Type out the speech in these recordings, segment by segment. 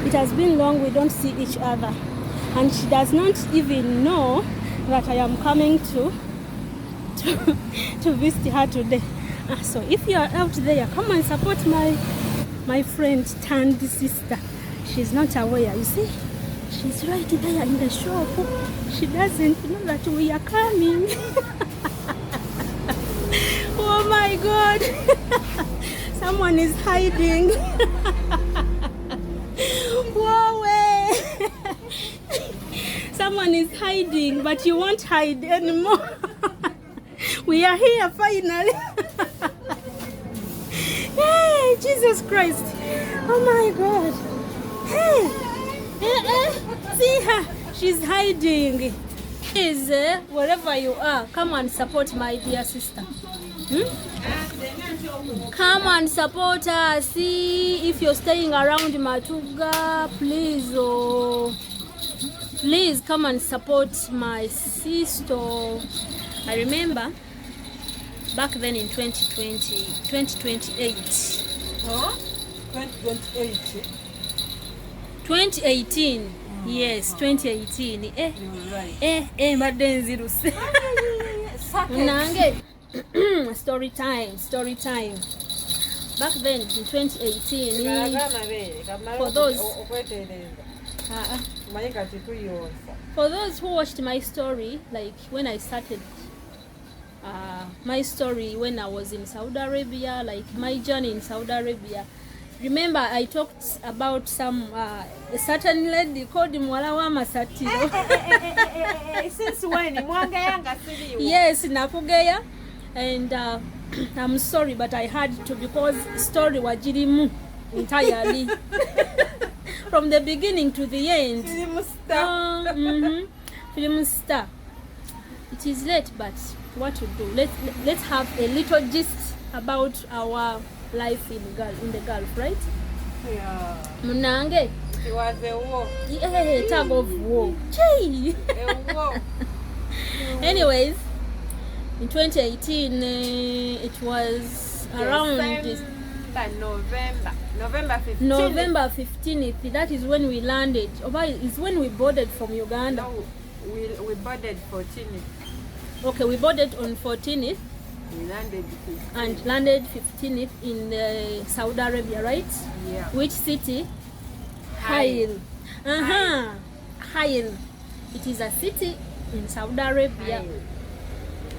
It has been long we don't see each other, and she does not even know that I am coming to visit her today. So if you are out there, come and support my friend turned sister. She's not aware, you see. She's right there in the shop. She doesn't know that we are coming. Oh my God. Someone is hiding. Whoa, someone is hiding, but you won't hide anymore. We are here finally. Hey, Jesus Christ. Oh my God. Hey. See her. She's hiding. Please, wherever you are, come and support my dear sister. Come and support her. See, if you're staying around Matuga, please, please come and support my sister. I remember back then in 2018. Huh? 2028? 2018. Yes, 2018. You're right. Madenziruse. Nange. Story time. Back then in 2018. For those who watched my story, like when I started my story when I was in Saudi Arabia, like my journey in Saudi Arabia. Remember, I talked about some a certain lady called Mwalawa Masatiro. Since when? Yes, Nakugeya. And I'm sorry, but I had to, because story wajirimu entirely. From the beginning to the end. Film star. Film star. It is late, but what to do? Let's have a little gist about our life in the Gulf, right? Yeah. Munange. It was a war. Yeah, tag of war. Gee. A war. Anyways, in 2018, it was around November 15th. November 15th. That is when we landed. It's when we boarded from Uganda. No, we boarded 14th. Okay, we boarded on 14th. We landed 15th. And landed 15th in Saudi Arabia, right? Yeah. Which city? Hail. Hail. It is a city in Saudi Arabia.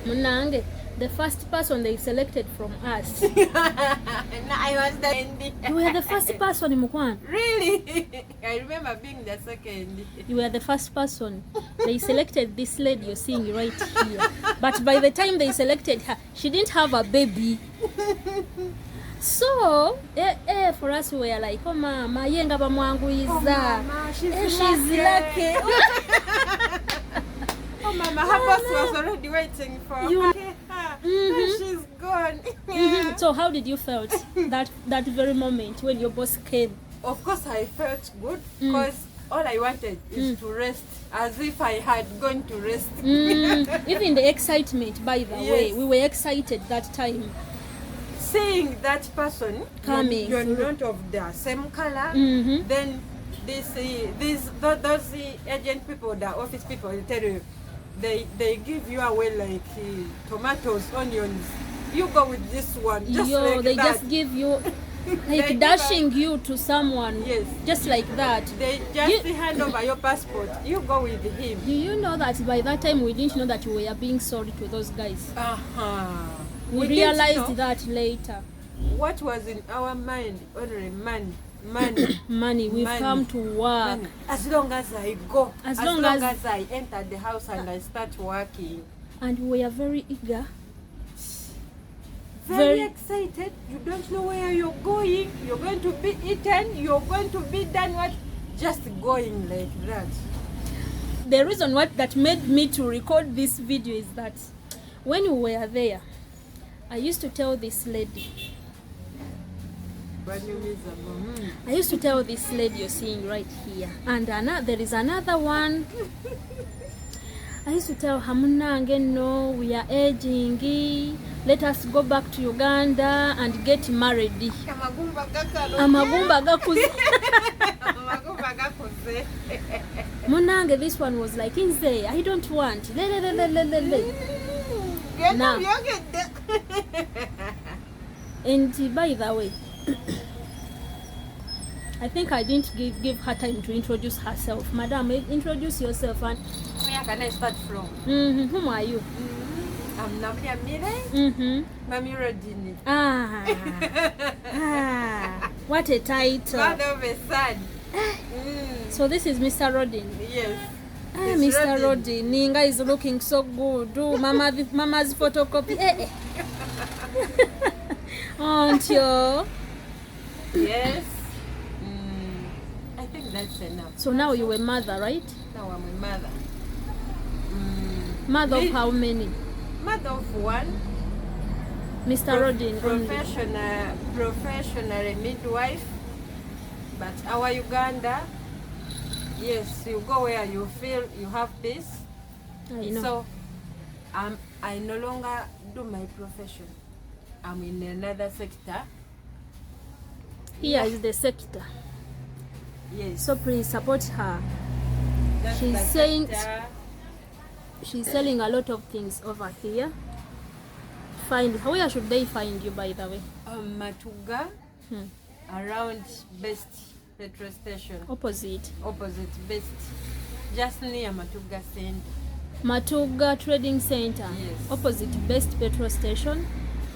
Munange, the first person they selected from us. I was the end. You were the first person in Mukwan. Really? I remember being the second. You were the first person. They selected this lady you're seeing right here. But by the time they selected her, she didn't have a baby. So, for us we were like, oh mama, yenga bamwanguiza. She's lucky. Oh mama, her boss was already waiting for her. She's gone. So how did you felt that very moment when your boss came? Of course I felt good, because all I wanted is to rest, as if I had gone to rest. Even the excitement, by the way, we were excited that time. Seeing that person coming, you're not of the same color, then those agent people, the office people, they tell you, they give you away like tomatoes, onions. You go with this one, just like they that. Just give you, like dashing you to someone. Yes. Just like that. They just hand over your passport. You go with him. Do you know that by that time we didn't know that we were being sorry to those guys? We realized that later. What was in our mind? Only money. Money. We've come to work. Money. As long as I go, as long as I enter the house and I start working. And we are very eager. Very excited. You don't know where you're going. You're going to be eaten. You're going to be done what? Just going like that. The reason that made me to record this video is that when we were there, I used to tell this lady. I used to tell this lady you're seeing right here, and there is another one. I used to tell her, no, we are aging. Let us go back to Uganda and get married. Amagumba gakuze. Munange, this one was like, Inze, I don't want. Now, and by the way, I think I didn't give her time to introduce herself. Madam, introduce yourself. And where can I start from? Whom are you? I'm Namia Mire. Mami Rodini. What a title. Father of a son. So this is Mr. Rodin. Yes. Mr. Rodin. Ninga is looking so good. Mama's photocopy. Aren't you? Yes. I think that's enough. So now you're a mother, right? Now I'm a mother. Mother of how many? Mother of one. Mr. Rodin. Professional midwife. But our Uganda, yes, you go where you feel you have peace. I know. So I no longer do my profession. I'm in another sector. Here is the sector. Yes. So please support her. That's She's the saying sector. she's selling a lot of things over here. Where should they find you, by the way? Matuga, around Best petrol station. Opposite Best. Just near Matuga Center. Matuga Trading Center. Yes. Opposite Best petrol station.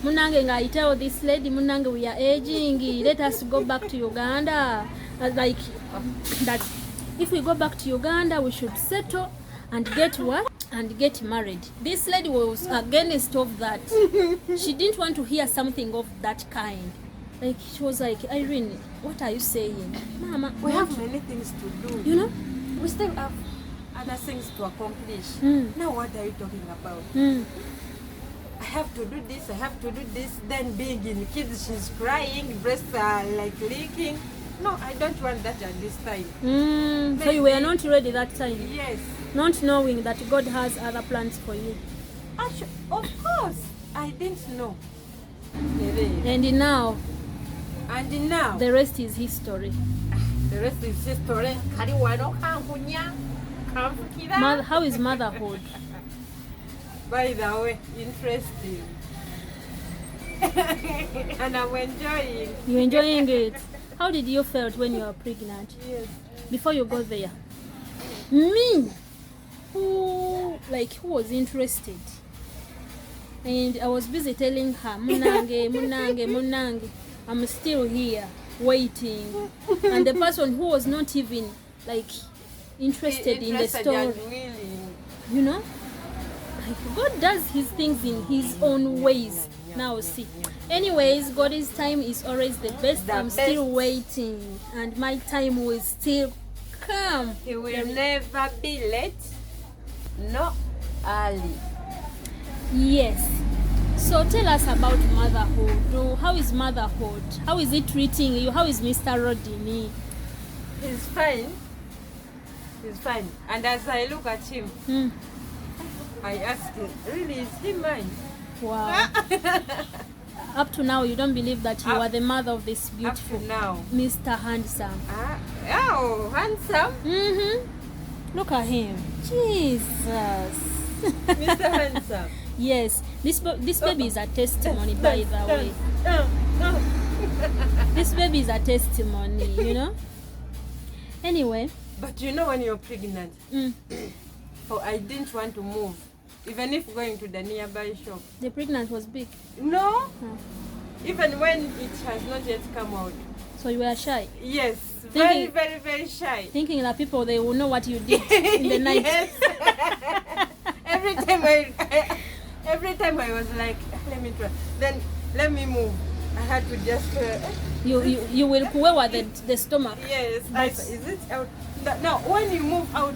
Munange, I tell this lady, Munange, we are aging. Let us go back to Uganda. Like that. If we go back to Uganda, we should settle and get what? And get married. This lady was against of that. She didn't want to hear something of that kind. Like she was like, Irene, what are you saying? Mama, We have many things to do. you know? We still have other things to accomplish. Now what are you talking about? I have to do this, I have to do this. Then being in kids, she's crying, breasts are like leaking. No, I don't want that at this time. So you were not ready that time? Yes. Not knowing that God has other plans for you. Actually, of course, I didn't know. And now, And now, the rest is history. the rest is history. How is motherhood? By the way, interesting. And I'm enjoying. You're enjoying it. How did you felt when you were pregnant? Yes. Before you got there? Me, who was interested, and I was busy telling her, Munange, I'm still here waiting. And the person who was not even interested in the story, and willing. you know, God does his things in his own ways. Now see, anyways, God's time is always the best. I'm still waiting, and my time will still come. He will never be late, no early. Yes. So tell us about motherhood. How is motherhood? How is it treating you? How is Mr. Rodini? He's fine. He's fine. And as I look at him, I ask him, really, is he mine? Wow. Up to now, you don't believe that you are the mother of this beautiful Up to now. Mr. Handsome. Oh, handsome. Look at him. Jesus. Mr. Handsome. Yes. This baby is a testimony, by the way. This baby is a testimony, you know. Anyway. But you know when you're pregnant, I didn't want to move. Even if going to the nearby shop. The pregnant was big? No. Even when it has not yet come out. So you were shy? Yes. Very, very, very shy. Thinking that people, they will know what you did in the night. Yes. Every time I was like, let me try. Then let me move. I had to just... You will cover the stomach. Yes. Is it out? Now, when you move out,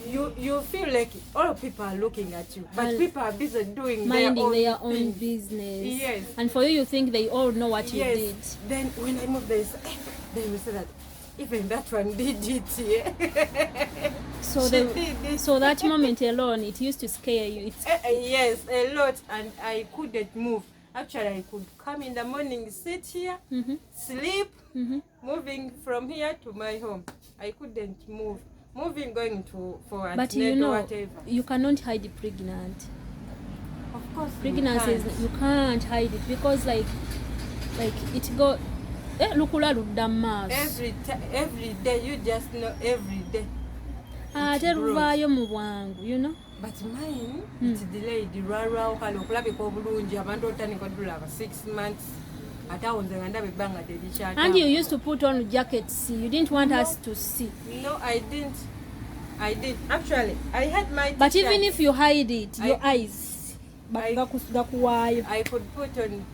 you feel like all people are looking at you, but people are busy doing minding their own things. business. Yes. And for you think they all know what you did. Then when I move, they will say that even that one did it. Yeah. So that moment alone, it used to scare you. Yes, a lot, and I couldn't move. Actually, I could come in the morning, sit here, sleep, moving from here to my home. I couldn't move. Moving, going to for But you antenatal, know, whatever. you cannot hide pregnant. Of course, Pregnancy is, you can't hide it because like it go lukula ludda maaso every day you just know every day ate luvaayo mu bwangu, you know. But mine it's delayed lwalwawo kale okulabika obulungi abantu otandika odulaba 6 months ate awo nze nga ndaba ebbanga terikyata. And you used to put on jackets, you didn't want us to see. No, I didn't actually. I had my but even if you hide it, your eyes gakuwaayo. I could put on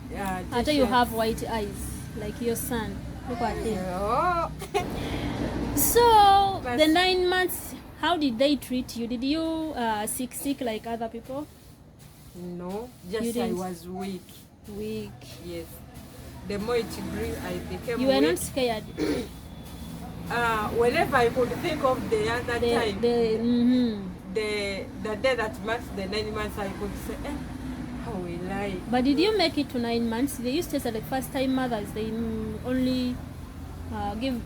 ate you have white eyes like your son. Look at him. Oh. So the 9 months, how did they treat you? Did you sick like other people? No, just I was weak. Yes. The more it grew, I became You were weak. not scared? Whenever I could think of the other time, the day that marks the 9 months, I could say, how will I? But did you make it to 9 months? They used to say the first time mothers, they only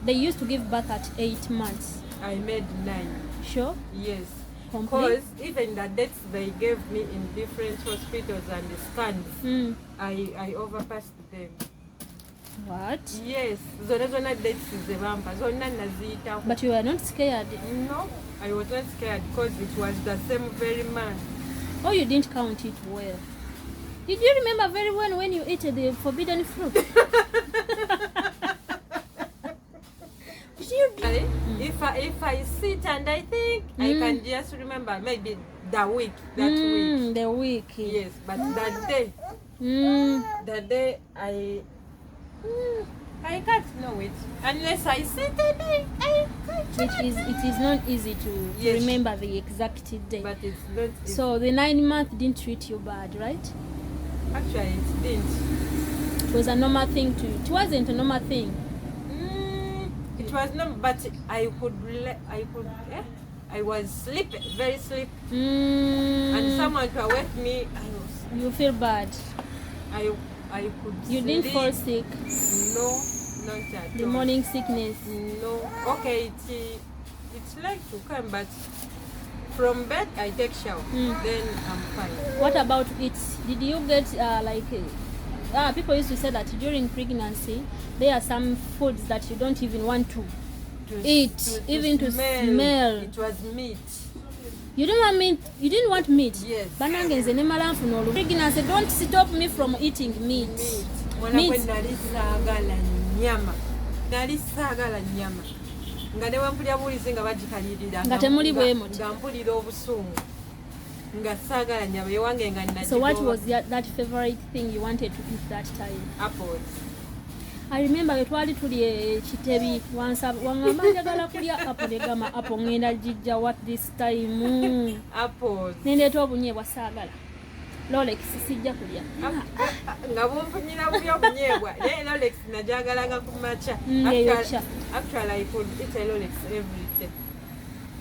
they used to give birth at 8 months. I made 9. Sure? Yes. Complete? Because even the dates they gave me in different hospitals and scans, I overpassed them. What? Yes. Zona dates ze bampa. Zona nazita. But you were not scared? No, I was not scared because it was the same very month. Oh, you didn't count it well. Did you remember very well when you ate the forbidden fruit? If I sit and I think, I can just remember maybe the week, week. The week. Yes, but that day, the day I can't know it unless I sit and I it is not easy to remember the exact day. But it's not easy. So the 9 months didn't treat you bad, right? Actually, it didn't. It was a normal thing to you. It wasn't a normal thing. It was not, but I was sleepy, very sleepy. And someone to wake me, you feel bad. I could You sleep. didn't fall sick? No, not at all. The morning sickness? No. Okay, it's like to come, but from bed I take shower, then I'm fine. What about it? Did you get people used to say that during pregnancy there are some foods that you don't even want to eat, to smell. It was meat. You didn't want meat? You didn't want meat? Yes. Pregnancy, don't stop me from eating meat. Meat. Nga ne wampulira bulizi nga bagikalirira nga temuli bwe muti nga mpulira obusungu nga saagala nyama ewange nga nnagigoba. So what was that favorite thing you wanted to eat that time? Apples. I remember we twali tuli ekitebi wangamba njagala kulya apple egama apple ngenda jijja what this time apples nendeeta obunyeebwa saagala Rolex sijja kulya nga bunfunyira bubi obunyeebwa naye Rolex najagalanga ku macha. Actually I could eat a Rolex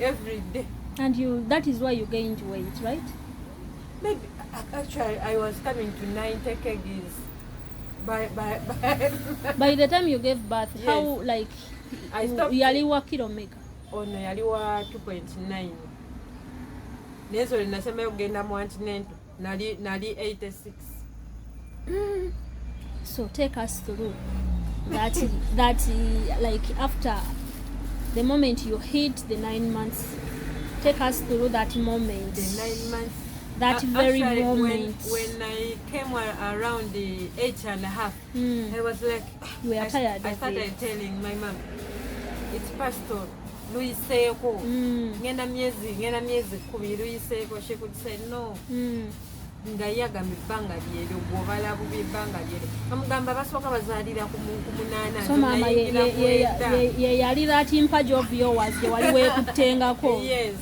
every day. And that is why you gained weight, right? Maybe actually I was coming to 90 kgs by the time you gave birth. Yes. How like I stopped yali wa kilomeka? Oh no, yali wa 2.9. Nezo linasema kugenda mu antenatal nali 86. So take us through that like after the moment you hit the 9 months, take us through that moment. The 9 months. That very moment. When I came around the 8.5, I was like, you were tired. I started telling my mom, it's pastoral. Luiseko. Ngenda miezi 10 luiseko. She could say no. Nga yagamba ebbanga lyeryo bw'obala bubi ebbanga lyeryo bamugamba basooka bazaalira ku munaana. So mama ye yali that impage of yours gye wali weekuttengako. Yes.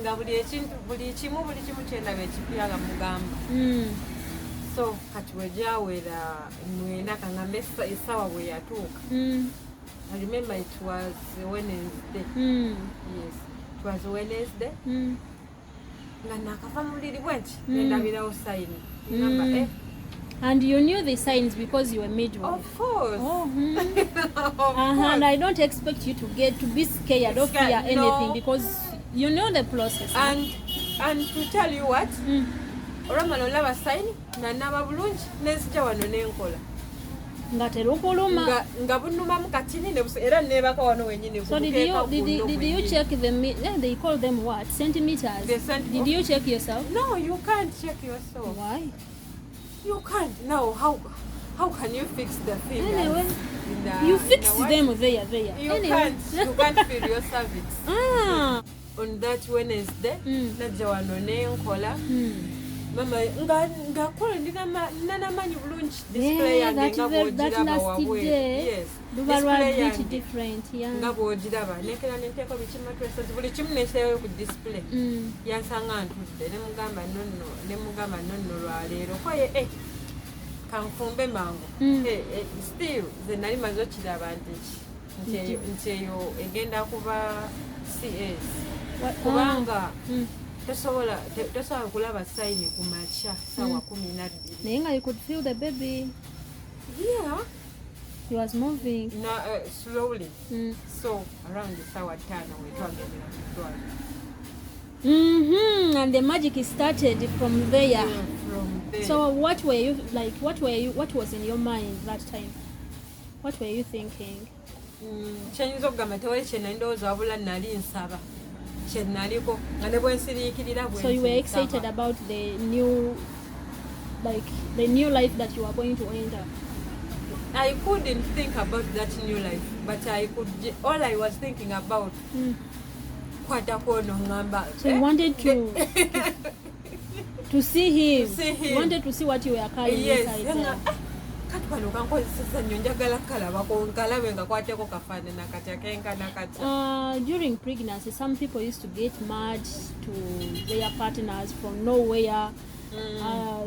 Nga buli kimu kyendaba ekipya nga mugamba. So kati wegyawera 9 kangamba essaawa bwe yatuuka. I remember it was Wednesday. Yes, it was Wednesday. Nga nakava mu buliri bwe nti nendabirawo sayini ngamba And you knew the signs because you were midwife. Of course. Oh, Of and course. I don't expect you to be scared or fear anything No. because you know the process. And to tell you what, olwamala olaba sayini nanaba bulungi nenzija wano nenkola nga terukuluma. nga bunumamu katini era nebaka wano wenyini. So did you check them? Yeah, they call them what? Centimeters. Did you check yourself? No, you can't check yourself. Why? You can't. Now how can you fix the fingers? Anyway, in the, you fixed in the them there. You Anyway. can't feel your cervix. Ah. On that Wednesday, najja wano nenkola. Mama nga kola ndinamanyi bulungi display yange nga bw'ogiraba wabwe. Yes. Display yange Different, yeah. nga bw'ogiraba nekera nenteeko bikimatwesozi buli kimu nekirayo ku display. Yansanga ntudde nemugamba nonno lwaleero kwaye kanfumbe mangu. Still ze nali maze okiraba nti eyo egenda kuba CS kubanga tosobola kulaba sayini ku makya sawa 12. Naye nga you could feel the baby. Yeah. He was moving. Slowly. So around the sawa 5 wetwagendera kutwala. And the magic started from there. Yeah, from there. So what were you like? What was in your mind that time? What were you thinking? Kyenyinza okugamba tewali kyenali ndowooza wabula nali nsaba kyenaliko nga ne bwensiriikirira So you were excited about the new life that you are going to enter. I couldn't think about that new life, but all I was thinking about kwatakono ngamba. So you wanted to see him. You wanted to see what you were carrying inside there. Kati wano kankozesa nnyo njagala kalabako nkalabe nga kwateko kafaanana katya kenkana katya. During pregnancy, some people used to get mad to their partners from nowhere.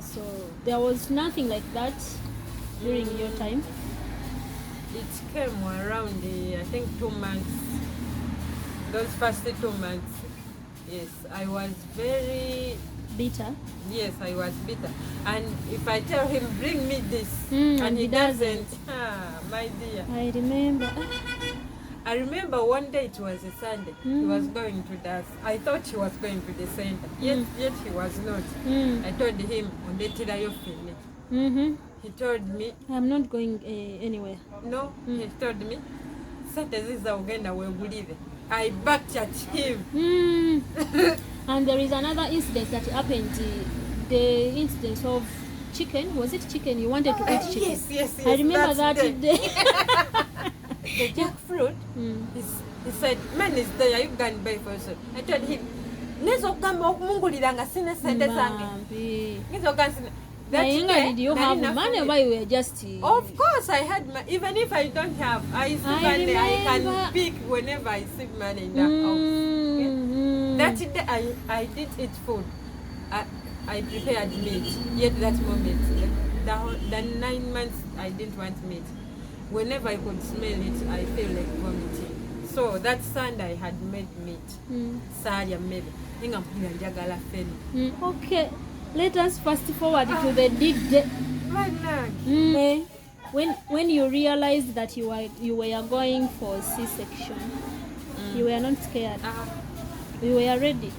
So there was nothing like that during your time. It came around, I think 2 months. Those first 2 months, yes, I was very bitter. Yes, I was bitter. And if I tell him, bring me this, and he doesn't. My dear. I remember one day, it was a Sunday, he was going to dance. I thought he was going to the center, yet he was not. I told him, he told me, I'm not going anywhere. No, he told me, I backed at him. And there is another incident that happened, the incident of chicken. Was it chicken? You wanted to eat chicken. Yes. I remember that day. The jackfruit, he said, man is there, you can buy for us. I told him, did you have money or you were just... Of course I had money. Even if I don't have, I can pick whenever I see money in the house. That day I did eat food. I prepared meat. Yet that moment, the 9 months I didn't want meat. Whenever I could smell it, I feel like vomiting. So that Sunday I had made meat. Saya maybe. Okay. Let us fast forward to the big day. When you realized that you were going for C-section, you were not scared. You were ready.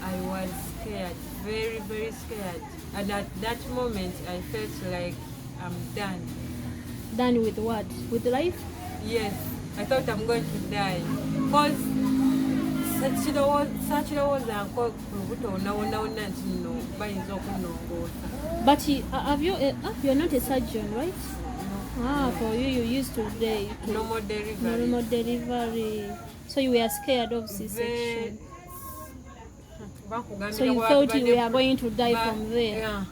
I was scared, very, very scared. And at that moment, I felt like I'm done. Done with what? With life? Yes. I thought I'm going to die. Because but you're not a surgeon, right? No. For you used to normal delivery. So you were scared of C-section. So you thought you were going to die from there.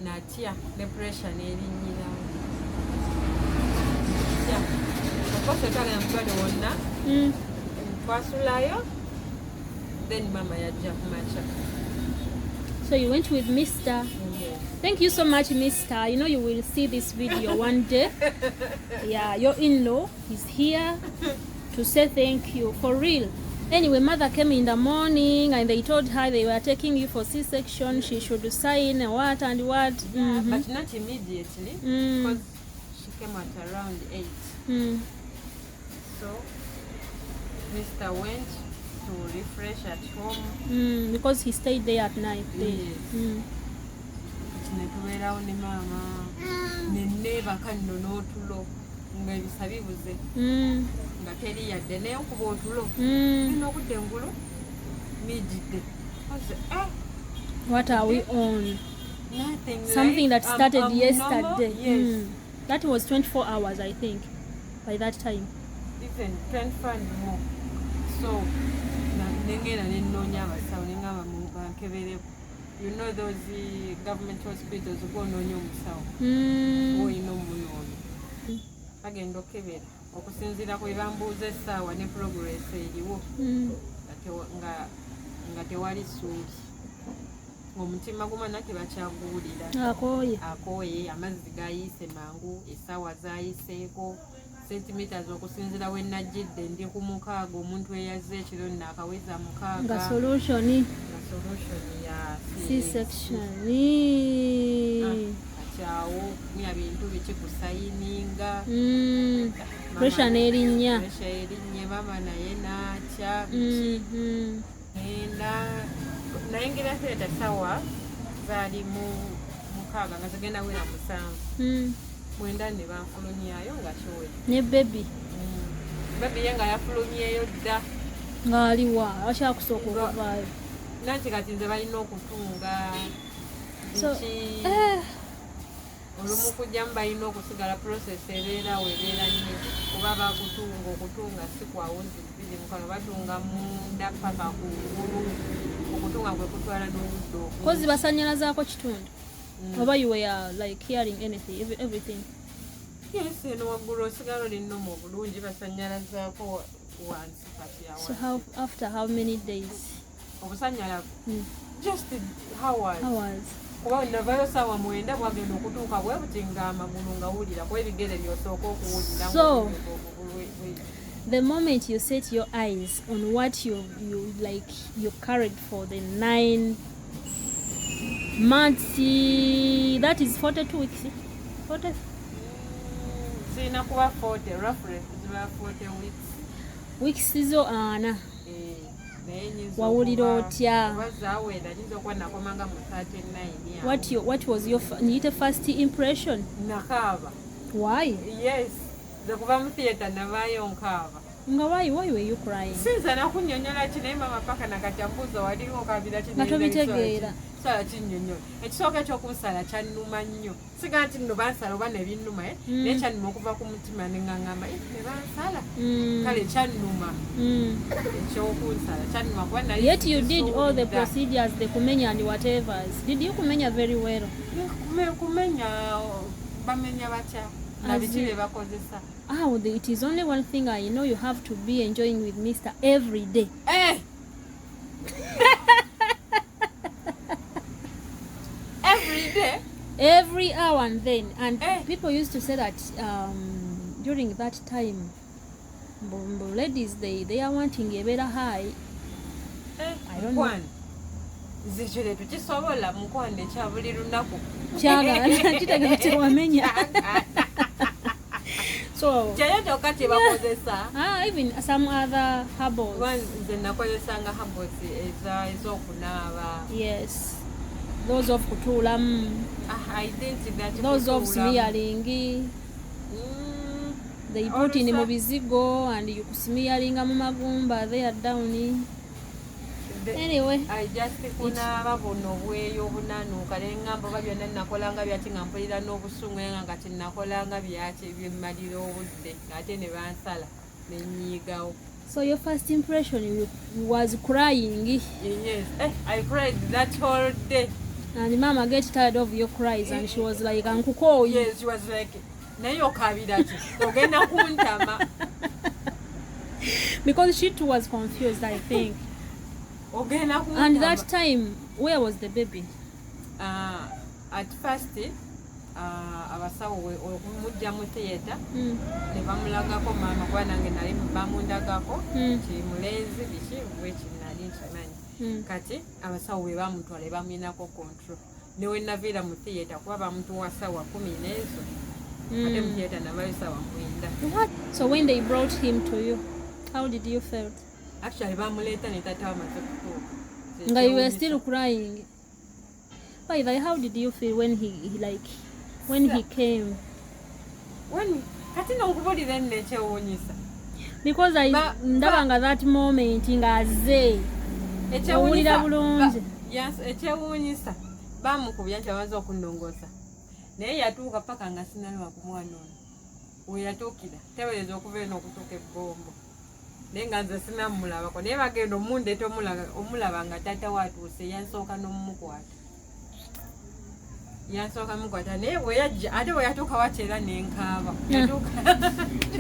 Natia, the pressure then mama so you went with Mr. Thank you so much, Mr. You know you will see this video one day. Yeah, your in-law is here to say thank you for real. Anyway, mother came in the morning and they told her they were taking you for C-section. She should sign what and what. Yeah, but not immediately because she came at around 8. So Mr. went to refresh at home because he stayed there at night. Yes. Netubeerawo ne maama nenneebaka nno n'otulo ng'ebisa bibuze nga teri yadde naye okuba otulo n'okudda engulu mijjidde. What are we on? Nothing Something like, that started yesterday. Normal, yes. That was 24 hours, I think, by that time. Even 24 and more. So nengenda nenoonya abasawo nengamba bankebereko. You know those government hospitals ogonoonya omusawo olina omunoonya bagenda okebera okusinziira ku bambuuza essaawa ne progress eriwo nga tewali ssuubi omutima gumana tebakyaguwulira akooye amazzi gayiise mangu essaawa zayiseeko centimeters okusinziira we najjidde ndi ku 6 omuntu eyazze ekiro naakaweza 6 nga solution ya C-section akyawo mya bintu bikikusayininga pressure n'erinnya mama naye naatya nayingira theatre sawa zaali mu 6 nga zigenda wera 7 mwenda ne banfulumyayo nga kyowe ne baby ye nga yafulumyeyo dda ng'aliwa akyakusooka okuvaayo nanti kati nze balina okutunga olumu kujjamu balina okusigala process ebeerawo ebeera nnyo kuba bakutunga okutunga si kwawuzi 2 batunga munda paka kungulu okutunga kwe kutwala n'obudde kozi basanyalazaako kitundu oba you were like hearing anything everything yes eno waggulu osigala olina mu bulungi basanyalazaako wansi kati so after how many days obusanyalavu just hours kuba navayo saawa 9 bwagenda okutuuka bwe buti nga amagulu ngawulira kuba ebigere byosooka okuwulira. So the moment you set your eyes on what you carried for the 9 months, that is 42 weeks. 40 zina kuba 40 roughly ziba 40 weeks izo ana wawulira otya? What was your first impression? Nakaba. Why? Yes. Zakuva mu theater navayo nkaba. Nga why were you crying? Sinza nakunyonyola kine mama paka nakatambuza waliwo kabira kine. Natobitegeera. Sala kinyonyola. Ekisooka ekyokunsala kyannuma nnyo. Siga nti nno bansala oba ne binnuma naye kyannuma okuva ku mutima ne ngangamba ne bansala. Kale kyannuma. Ekyokunsala kyannuma kuba nali. Yet you did all the procedures, the kumenya and whatever. Did you kumenya very well? Kumenya bamenya batya. It is only one thing I know you have to be enjoying with Mr. every day. Every day? Every hour and then. And people used to say that during that time, ladies, they are wanting a better high. I don't know. Zichere tukisobola mukwande kya buli lunaku kyagala kitagala tewamenya so kyayo kati bakozesa even some other herbals nze nakozesanga herbals ez'okunaaba. Yes, those of kutuulamu. I didn't see that. Those of smearing. They put in mu bizigo and you smearinga mu magumba there down. Anyway, I just kunaaba buno bweyo obunanuuka ne ngamba oba byonna nakolanga byaki nga mpulira n'obusungu nga kati nakolanga byaki byemmalira obudde ate ne bansala ne nnyiigawo. So your first impression was crying? Yes, I cried that whole day. And Mama get tired of your cries and she was like, Ankuko. Yes, she was like, naye okabira ki ogenda kuntama. Because she too was confused, I think. And that time, where was the baby? At first, abasawo okumujja mu theatre ne bamulagako maama kuba nange nali bamundagako kimulenzi biki bwekinali nkimanyi kati abasawo bwe bamutwala bamulinako control newe naviira mu theatre kuba bamutuwa sawa 10 n'ezo ate mu theatre nabayo sawa 9. So when they brought him to you, how did you feel? Actually bamuleeta ne tata bamaze kutuuka Nga you were still crying. By the way, how did you feel when he came? When kati n'okubulira nno ekyewuunyisa Because ndabanga that moment nga azze owulira bulungi. Ekyewuunyisa bamukubya nti amaze okunnongoosa naye yatuuka paka nga sinalwa ku mwana ono we yatuukira tebereza okuva eno okutuuka ebbombo naye nga nze sinamulabako naye bagenda omundeeta omulaba nga taata watuuse yansooka n'omumukwata naye bwe yajja ate bwe yatuuka wakyera nenkaaba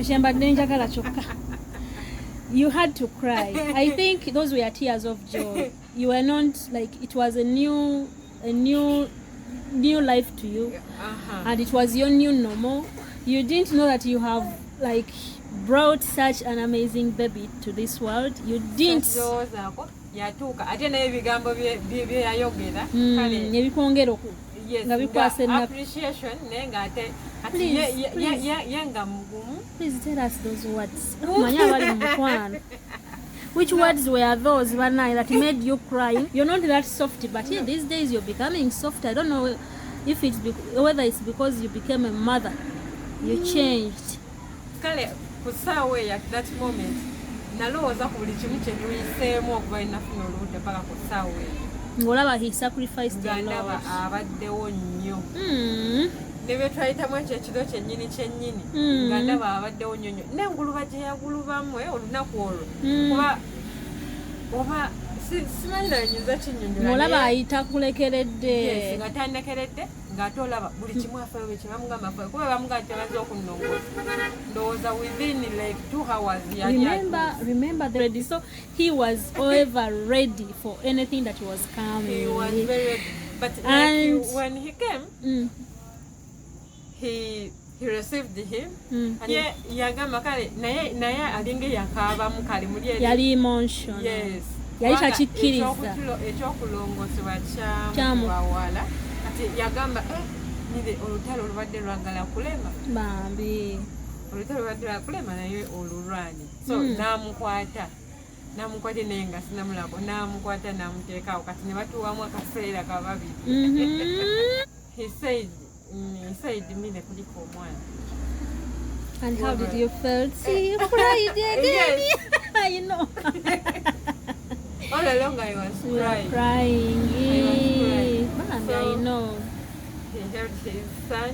kyembadde njagala kyokka. You had to cry. I think those were tears of joy. You were not like, it was a new life to you, and it was your new normal. You didn't know that you have like brought such an amazing baby to this world. You didn't. Yatuuka ate naye ebigambo bye yayogera kale ebikwongera nga bikwasa appreciation naye nga ate yenga mugumu. Please tell us those words. Manya abali mu mukwano. Which words were those that made you cry? You're not that soft, but here these days you're becoming soft. I don't know if it's whether it's because you became a mother. You changed. Kale kusaawe at that moment nalowooza ku buli kimu kye tuyiseemu okuba inafuna oluwudde paka ku ssaawe ng'olaba he sacrificed a lot. Abaddewo nnyo ne bye twayitamu ekyo ekiro kyennyini nga ndaba abaddewo nnyo n'enguluba gye yagulubamu olunaku olwo kuba oba simanyi nayinza kinyonyola ng'olaba ayita kulekeredde nga tannekeredde ng'ate olaba buli kimu afeyo bye kyebamugamba afeyo kuba bamugamba tebaza okunnongoosa ndowooza within like 2 hours remember the ready. So he was ever ready for anything that was coming. He was very ready. But and when he came he received him and yagamba kale naye alinge yakaabamu kale muli yali emotional. Yes, yali takikkiriza ekyokulongoosebwa kyamubawala kati yagamba nire olutalo olubadde lwagala kulema bambi olutalo olubadde lwagala kulema naye olulwanye so namukwata naye nga sinamulabo namukwata namuteekaawo kati ne batuwamu akaseera kababiri. He said mine kuliko omwana. And how did you feel? See, you cried again. Yes. I know. All along I was crying. Crying. So, I know. He held his son.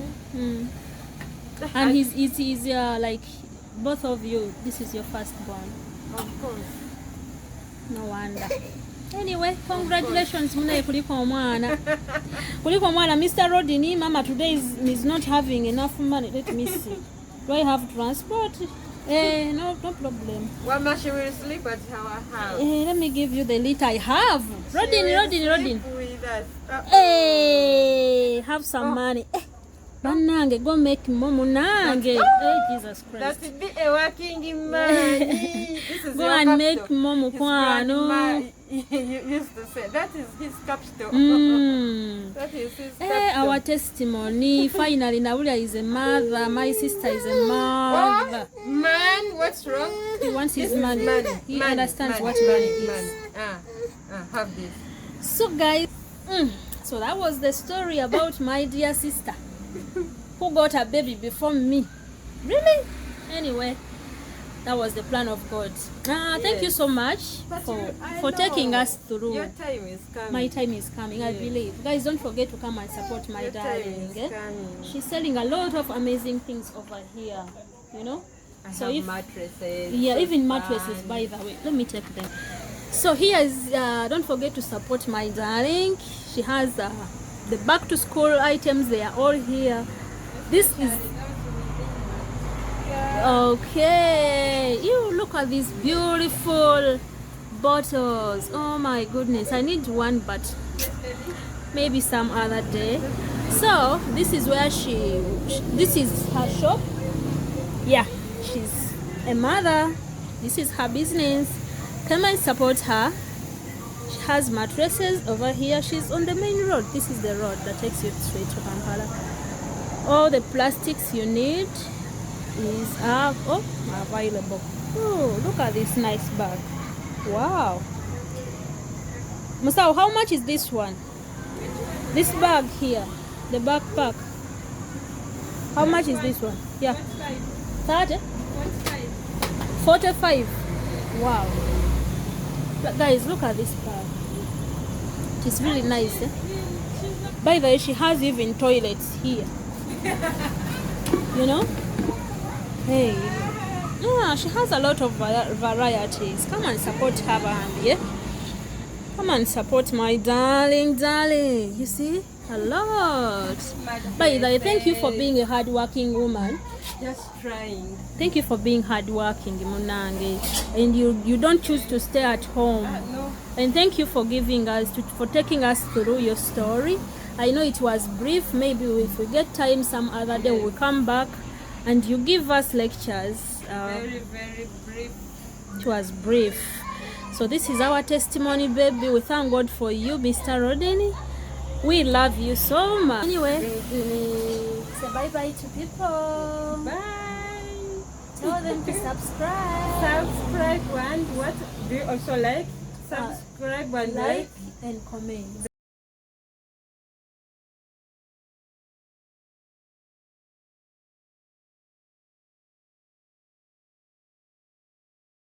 And he's like both of you. This is your firstborn. Of course. No wonder. Anyway, congratulations muna kuliko omwana. Kuliko omwana, Mr. Rodney, Mama today is not having enough money. Let me see. Do I have transport? No problem. Mama, she will sleep at our house. Let me give you the list I have. Rodney. With us. Have some money. Banange, go make momo nange. Jesus Christ. That be a working man. Go and make momo kwano. You used to say that is his capital. That is his capital. Our testimony. Finally, Naulia is a mother. My sister is a mother. Oh, man, what's wrong? He wants his money. He understands what money is. Have this. So, guys, so that was the story about my dear sister who got a baby before me. Really? Anyway, that was the plan of God. Thank you so much for taking us through. Your time is coming. My time is coming, I believe. Guys, don't forget to come and support my darling. She's selling a lot of amazing things over here, you know. I have mattresses. Yeah, even mattresses, by the way. Let me take them. So here is, don't forget to support my darling. She has the back to school items. They are all here. This is okay. You look at these beautiful bottles. Oh my goodness, I need one, but maybe some other day. So this is where this is her shop. Yeah, she's a mother. This is her business. Come and support her. She has mattresses over here. She's on the main road. This is the road that takes you straight to Kampala. All the plastics you need is available. Oh, look at this nice bag. Wow. Musao, how much is this one? This bag here, the backpack. How much is this one? Yeah. 30? 45. Wow. Guys, look at this bag. It's really nice. Eh? By the way, she has even toilets here. You know? Hey. Yeah, she has a lot of varieties. Come and support her, Bambi, yeah? Come and support my darling. You see? A lot. By the way, thank you for being a hardworking woman. Just trying. Thank you for being hardworking, Munange. And you don't choose to stay at home. No. And thank you for for taking us through your story. I know it was brief. Maybe if we get time some other day, we'll come back and you give us lectures. Very, very brief. It was brief. So this is our testimony, baby. We thank God for you, Mr. Rodney. We love you so much. Anyway, say bye-bye to people. Bye. Tell them to subscribe. Subscribe and what? Do you also like? Subscribe and Like and comment.